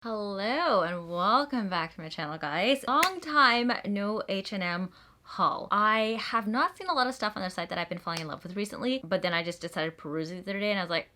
Hello and welcome back to my channel, guys. Long time no H&M haul. I have not seen a lot of stuff on their site that I've been falling in love with recently, but then I just decided to peruse it the other day and I was like,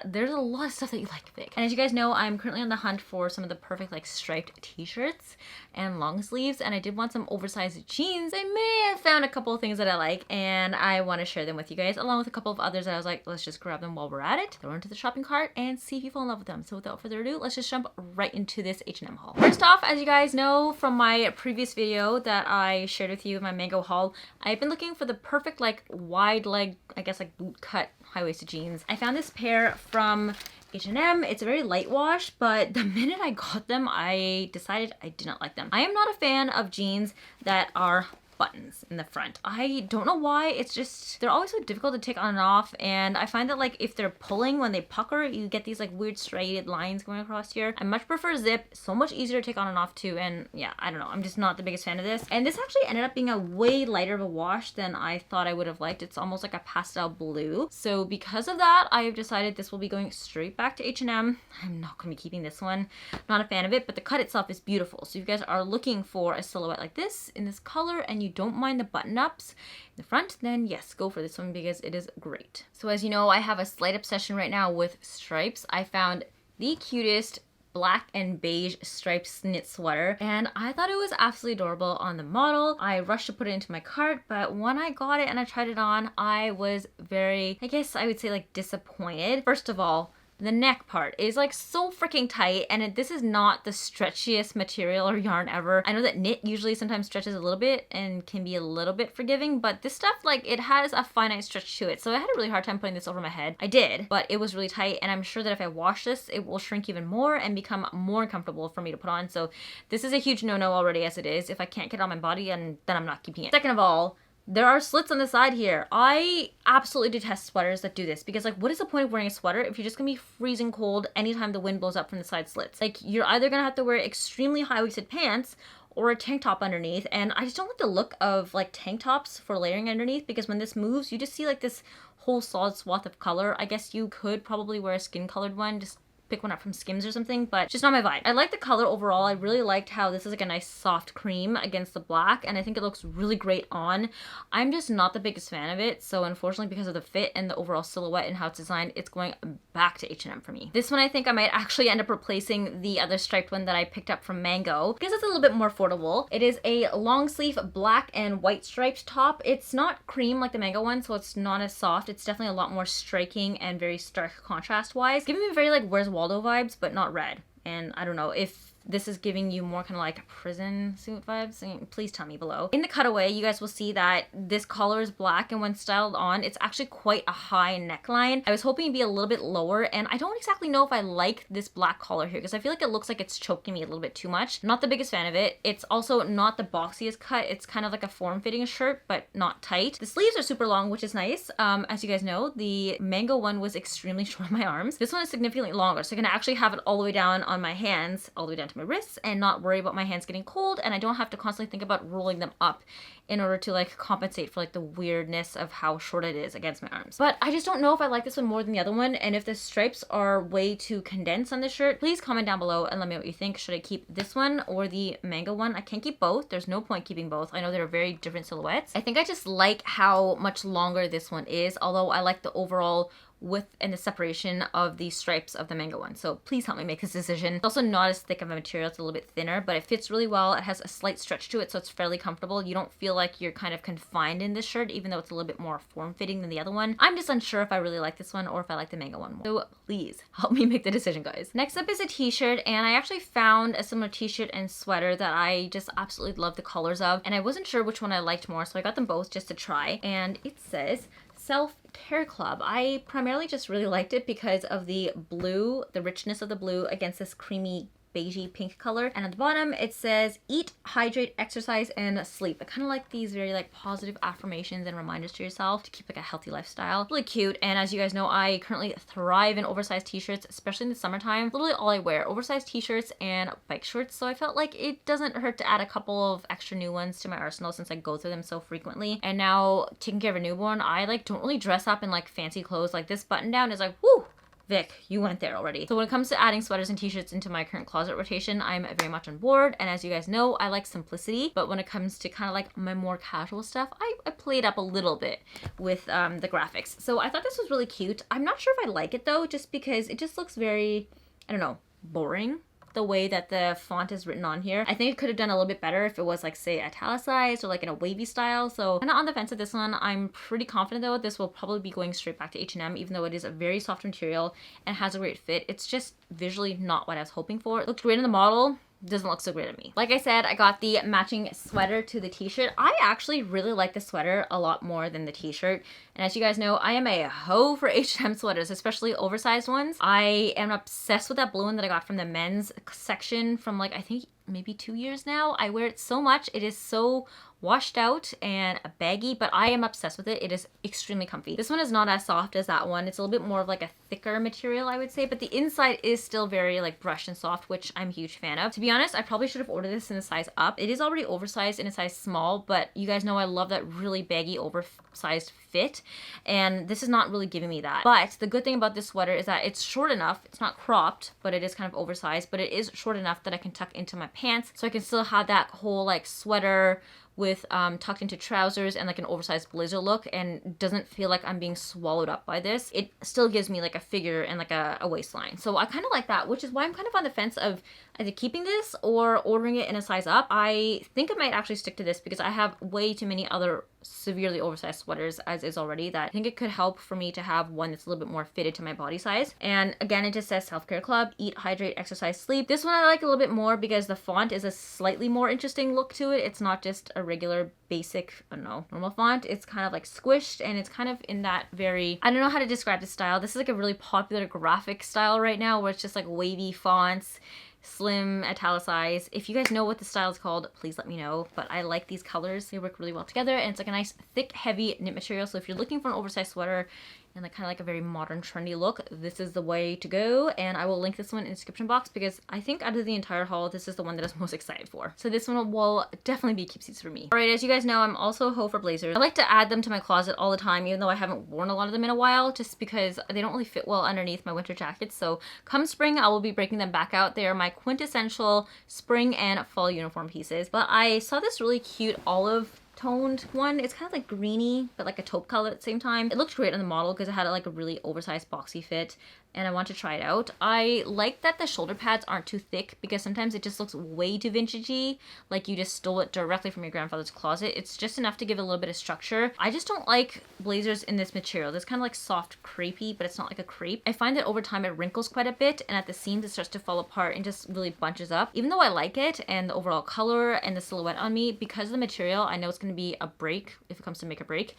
there's a lot of stuff that you like, Vic. And as you guys know, I'm currently on the hunt for some of the perfect like striped t-shirts and long sleeves, and I did want some oversized jeans. I may have found a couple of things that I like and I want to share them with you guys, along with a couple of others that I was like, let's just grab them while we're at it, throw into the shopping cart and see if you fall in love with them. So without further ado, let's just jump right into this H&M haul. First off, as you guys know from my previous video that I shared with you, my mango haul, I've been looking for the perfect like wide leg, I guess like boot cut high-waisted jeans. I found this pair from H&M. It's a very light wash, but the minute I got them, I decided I did not like them. I am not a fan of jeans that are buttons in the front. I don't know why. It's just, they're always so difficult to take on and off, and I find that like if they're pulling, when they pucker, you get these like weird striated lines going across here. I much prefer zip. So much easier to take on and off too, and yeah, I don't know. I'm just not the biggest fan of this. And this actually ended up being a way lighter of a wash than I thought I would have liked. It's almost like a pastel blue. So because of that, I have decided this will be going straight back to H&M. I'm not going to be keeping this one. Not a fan of it, but the cut itself is beautiful. So if you guys are looking for a silhouette like this in this color and you don't mind the button ups in the front, then yes, go for this one because it is great. So as you know, I have a slight obsession right now with stripes. I found the cutest black and beige striped knit sweater and I thought it was absolutely adorable on the model. I rushed to put it into my cart, but when I got it and I tried it on, I was very, I guess I would say like disappointed. First of all, the neck part is like so freaking tight, and this is not the stretchiest material or yarn ever. I know that knit usually sometimes stretches a little bit and can be a little bit forgiving, but this stuff, like, it has a finite stretch to it. So I had a really hard time putting this over my head. I did, but it was really tight, and I'm sure that if I wash this, it will shrink even more and become more uncomfortable for me to put on. So this is a huge no-no already as it is. If I can't get it on my body, and then I'm not keeping it. Second of all, there are slits on the side here. I absolutely detest sweaters that do this because, like, what is the point of wearing a sweater if you're just gonna be freezing cold anytime the wind blows up from the side slits? Like, you're either gonna have to wear extremely high-waisted pants or a tank top underneath, and I just don't like the look of like tank tops for layering underneath because when this moves, you just see like this whole solid swath of color. I guess you could probably wear a skin-colored one, just pick one up from Skims or something, but just not my vibe. I like the color overall. I really liked how this is like a nice soft cream against the black, and I think it looks really great on. I'm just not the biggest fan of it, so unfortunately because of the fit and the overall silhouette and how it's designed, it's going back to H&M for me. This one I think I might actually end up replacing the other striped one that I picked up from Mango because it's a little bit more affordable. It is a long sleeve black and white striped top. It's not cream like the Mango one, so it's not as soft. It's definitely a lot more striking and very stark contrast wise, giving me very like Where's Waldo vibes, but not red. And I don't know if this is giving you more kind of like prison suit vibes. Please tell me below. In the cutaway, you guys will see that this collar is black, and when styled on, it's actually quite a high neckline. I was hoping it'd be a little bit lower, and I don't exactly know if I like this black collar here because I feel like it looks like it's choking me a little bit too much. Not the biggest fan of it. It's also not the boxiest cut. It's kind of like a form-fitting shirt, but not tight. The sleeves are super long, which is nice. As you guys know, the Mango one was extremely short on my arms. This one is significantly longer, so I can actually have it all the way down on my hands, all the way down to my wrists, and not worry about my hands getting cold, and I don't have to constantly think about rolling them up in order to like compensate for like the weirdness of how short it is against my arms. But I just don't know if I like this one more than the other one, and if the stripes are way too condensed on this shirt, please comment down below and let me know what you think. Should I keep this one or the Mango one? I can't keep both. There's no point keeping both. I know they're very different silhouettes. I think I just like how much longer this one is, although I like the overall width and the separation of the stripes of the Mango one. So please help me make this decision. It's also not as thick of a material. It's a little bit thinner, but it fits really well. It has a slight stretch to it, so it's fairly comfortable. You don't feel like you're kind of confined in this shirt, even though it's a little bit more form-fitting than the other one. I'm just unsure if I really like this one or if I like the Mango one more. So please help me make the decision, guys. Next up is a t-shirt, and I actually found a similar t-shirt and sweater that I just absolutely love the colors of, and I wasn't sure which one I liked more, so I got them both just to try. And it says Self-Care Club. I primarily just really liked it because of the blue, the richness of the blue against this creamy beigey pink color. And at the bottom it says eat, hydrate, exercise, and sleep. I kind of like these very like positive affirmations and reminders to yourself to keep like a healthy lifestyle. Really cute. And as you guys know, I currently thrive in oversized t-shirts, especially in the summertime. Literally all I wear, oversized t-shirts and bike shorts. So I felt like it doesn't hurt to add a couple of extra new ones to my arsenal since I go through them so frequently. And now taking care of a newborn, I like don't really dress up in like fancy clothes. Like this button down is like, whoo, Vic, you went there already. So when it comes to adding sweaters and t-shirts into my current closet rotation, I'm very much on board. And as you guys know, I like simplicity. But when it comes to kind of like my more casual stuff, I played up a little bit with the graphics. So I thought this was really cute. I'm not sure if I like it though, just because it just looks very, I don't know, boring. The way that the font is written on here. I think it could have done a little bit better if it was like, say, italicized or like in a wavy style. So kind of on the fence with this one. I'm pretty confident though this will probably be going straight back to H&M, even though it is a very soft material and has a great fit. It's just visually not what I was hoping for. It looks great in the model. Doesn't look so great on me. Like I said, I got the matching sweater to the t-shirt. I actually really like the sweater a lot more than the t-shirt. And as you guys know, I am a hoe for H&M sweaters, especially oversized ones. I am obsessed with that blue one that I got from the men's section from like, I think maybe 2 years now. I wear it so much. It is so washed out and baggy, but I am obsessed with it. It is extremely comfy. This one is not as soft as that one. It's a little bit more of like a thicker material, I would say, but the inside is still very like brushed and soft, which I'm a huge fan of. To be honest, I probably should have ordered this in a size up. It is already oversized in a size small, but you guys know I love that really baggy oversized fit, and this is not really giving me that. But the good thing about this sweater is that it's short enough. It's not cropped, but it is kind of oversized, but it is short enough that I can tuck into my pants, so I can still have that whole like sweater with tucked into trousers and like an oversized blazer look, and doesn't feel like I'm being swallowed up by this. It still gives me like a figure and like a waistline. So I kind of like that, which is why I'm kind of on the fence of either keeping this or ordering it in a size up. I think I might actually stick to this because I have way too many other severely oversized sweaters as is already, that I think it could help for me to have one that's a little bit more fitted to my body size. And again, it just says self-care club, eat, hydrate, exercise, sleep. This one I like a little bit more because the font is a slightly more interesting look to it. It's not just a regular basic, I don't know, normal font. It's kind of like squished, and it's kind of in that very, I don't know how to describe the style. This is like a really popular graphic style right now where it's just like wavy fonts, slim, italicized. If you guys know what the style is called, please let me know. But I like these colors. They work really well together, and it's like a nice thick, heavy knit material. So if you're looking for an oversized sweater and like kind of like a very modern, trendy look, this is the way to go. And I will link this one in the description box because I think out of the entire haul, this is the one that I'm most excited for. So this one will definitely be keepsies for me. All right, as you guys know, I'm also a hoe for blazers. I like to add them to my closet all the time, even though I haven't worn a lot of them in a while, just because they don't really fit well underneath my winter jackets. So come spring, I will be breaking them back out. They are my quintessential spring and fall uniform pieces. But I saw this really cute olive toned one. It's kind of like greeny, but like a taupe color at the same time. It looked great on the model because it had like a really oversized boxy fit, and I want to try it out. I like that the shoulder pads aren't too thick because sometimes it just looks way too vintagey, like you just stole it directly from your grandfather's closet. It's just enough to give a little bit of structure. I just don't like blazers in this material. It's kind of like soft crepey, but it's not like a crepe. I find that over time it wrinkles quite a bit, and at the seams it starts to fall apart and just really bunches up. Even though I like it and the overall color and the silhouette on me, because of the material, I know it's going to be a break if it comes to make or break,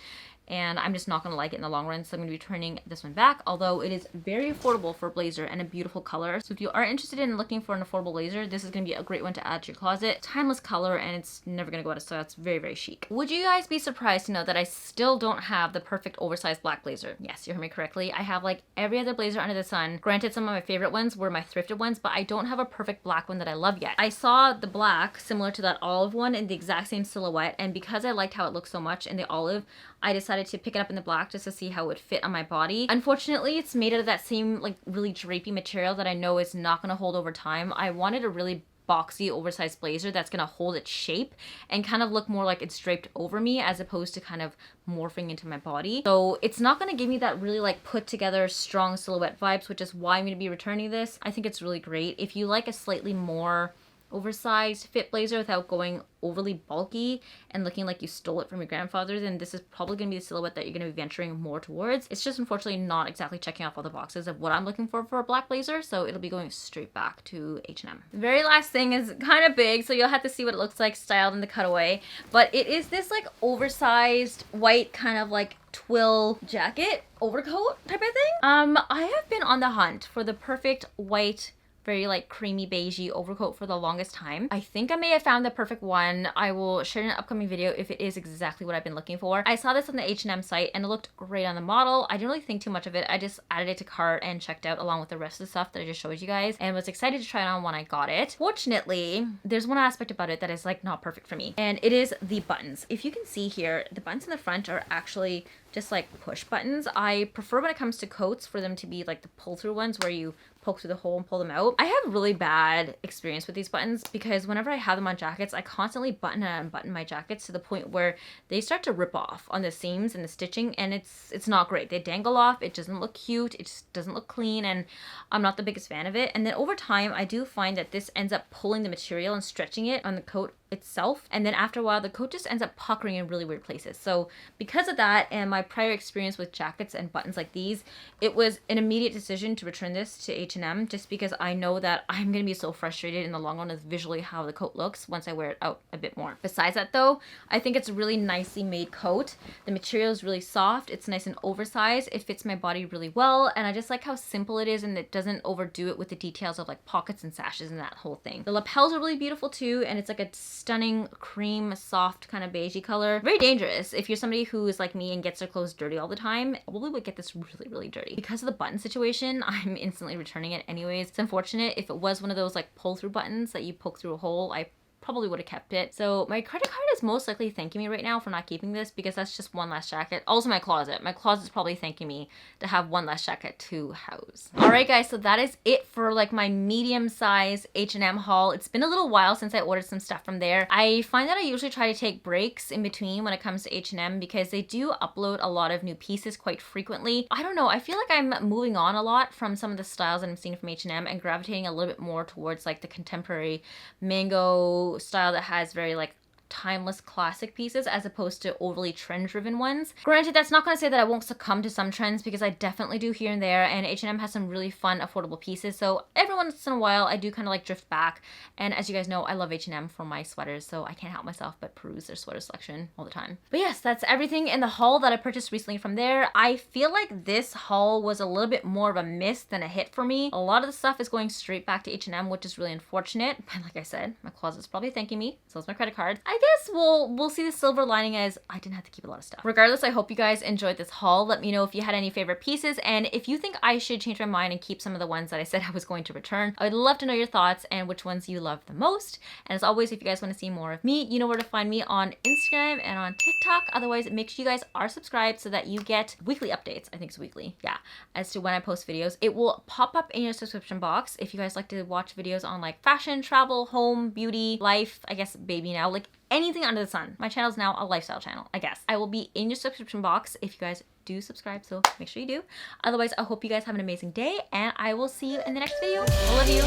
and I'm just not going to like it in the long run, so I'm going to be turning this one back, although it is very affordable for a blazer and a beautiful color. So if you are interested in looking for an affordable blazer, this is going to be a great one to add to your closet. Timeless color, and it's never going to go out of style. It's very, very chic. Would you guys be surprised to know that I still don't have the perfect oversized black blazer? Yes, you heard me correctly. I have like every other blazer under the sun. Granted, some of my favorite ones were my thrifted ones, but I don't have a perfect black one that I love yet. I saw the black similar to that olive one in the exact same silhouette, and because I liked how it looked so much in the olive, I decided to pick it up in the black just to see how it would fit on my body. Unfortunately, it's made out of that same like really drapey material that I know is not going to hold over time. I wanted a really boxy oversized blazer that's going to hold its shape and kind of look more like it's draped over me as opposed to kind of morphing into my body. So it's not going to give me that really like put together strong silhouette vibes, which is why I'm going to be returning this. I think it's really great. If you like a slightly more oversized fit blazer without going overly bulky and looking like you stole it from your grandfather, then this is probably going to be the silhouette that you're going to be venturing more towards. It's just unfortunately not exactly checking off all the boxes of what I'm looking for a black blazer, so it'll be going straight back to H&M. The very last thing is kind of big, so you'll have to see what it looks like styled in the cutaway, but it is this like oversized white kind of like twill jacket overcoat type of thing. I have been on the hunt for the perfect white very like creamy beigey overcoat for the longest time. I think I may have found the perfect one. I will share in an upcoming video if it is exactly what I've been looking for. I saw this on the H&M site and it looked great on the model. I didn't really think too much of it. I just added it to cart and checked out along with the rest of the stuff that I just showed you guys and was excited to try it on when I got it. Fortunately, there's one aspect about it that is like not perfect for me, and it is the buttons. If you can see here, the buttons in the front are actually just like push buttons. I prefer when it comes to coats for them to be like the pull through ones where you poke through the hole and pull them out. I have really bad experience with these buttons because whenever I have them on jackets, I constantly button and unbutton my jackets to the point where they start to rip off on the seams and the stitching, and it's not great. They dangle off, it doesn't look cute, it just doesn't look clean, and I'm not the biggest fan of it. And then over time, I do find that this ends up pulling the material and stretching it on the coat itself, and then after a while the coat just ends up puckering in really weird places. So because of that and my prior experience with jackets and buttons like these, it was an immediate decision to return this to H&M, just because I know that I'm gonna be so frustrated in the long run with visually how the coat looks once I wear it out a bit more. Besides that though, I think it's a really nicely made coat. The material is really soft, it's nice and oversized, it fits my body really well, and I just like how simple it is and it doesn't overdo it with the details of like pockets and sashes and that whole thing. The lapels are really beautiful too, and it's like a stunning cream soft kind of beigey color. Very dangerous if you're somebody who is like me and gets their clothes dirty all the time. Probably would get this really dirty. Because of the button situation, I'm instantly returning it anyways. It's unfortunate. If it was one of those like pull through buttons that you poke through a hole, I probably would have kept it. So my credit card is most likely thanking me right now for not keeping this, because that's just one less jacket. Also my closet. My closet's probably thanking me to have one less jacket to house. Alright guys, so that is it for like my medium size H&M haul. It's been a little while since I ordered some stuff from there. I find that I usually try to take breaks in between when it comes to H&M because they do upload a lot of new pieces quite frequently. I don't know, I feel like I'm moving on a lot from some of the styles that I'm seeing from H&M and gravitating a little bit more towards like the contemporary mango style that has very like timeless classic pieces as opposed to overly trend driven ones. Granted, that's not going to say that I won't succumb to some trends, because I definitely do here and there, and H&M has some really fun affordable pieces, so every once in a while I do kind of like drift back. And as you guys know, I love H&M for my sweaters, so I can't help myself but peruse their sweater selection all the time. But yes, that's everything in the haul that I purchased recently from there. I feel like this haul was a little bit more of a miss than a hit for me. A lot of the stuff is going straight back to H&M, which is really unfortunate, but like I said, my closet's probably thanking me, so is my credit card. I guess we'll see the silver lining as I didn't have to keep a lot of stuff. Regardless, I hope you guys enjoyed this haul. Let me know if you had any favorite pieces, and if you think I should change my mind and keep some of the ones that I said I was going to return. I would love to know your thoughts and which ones you love the most. And as always, if you guys want to see more of me, you know where to find me on Instagram and on TikTok. Otherwise, make sure you guys are subscribed so that you get weekly updates. I think it's weekly, yeah, as to when I post videos. It will pop up in your subscription box if you guys like to watch videos on like fashion, travel, home, beauty, life, I guess baby now, like anything under the sun. My channel is now a lifestyle channel, I guess. I will be in your subscription box if you guys do subscribe, so make sure you do. Otherwise, I hope you guys have an amazing day, and I will see you in the next video. I love you.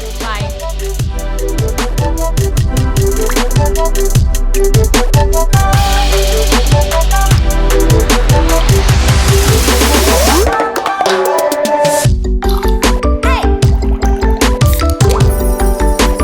Bye.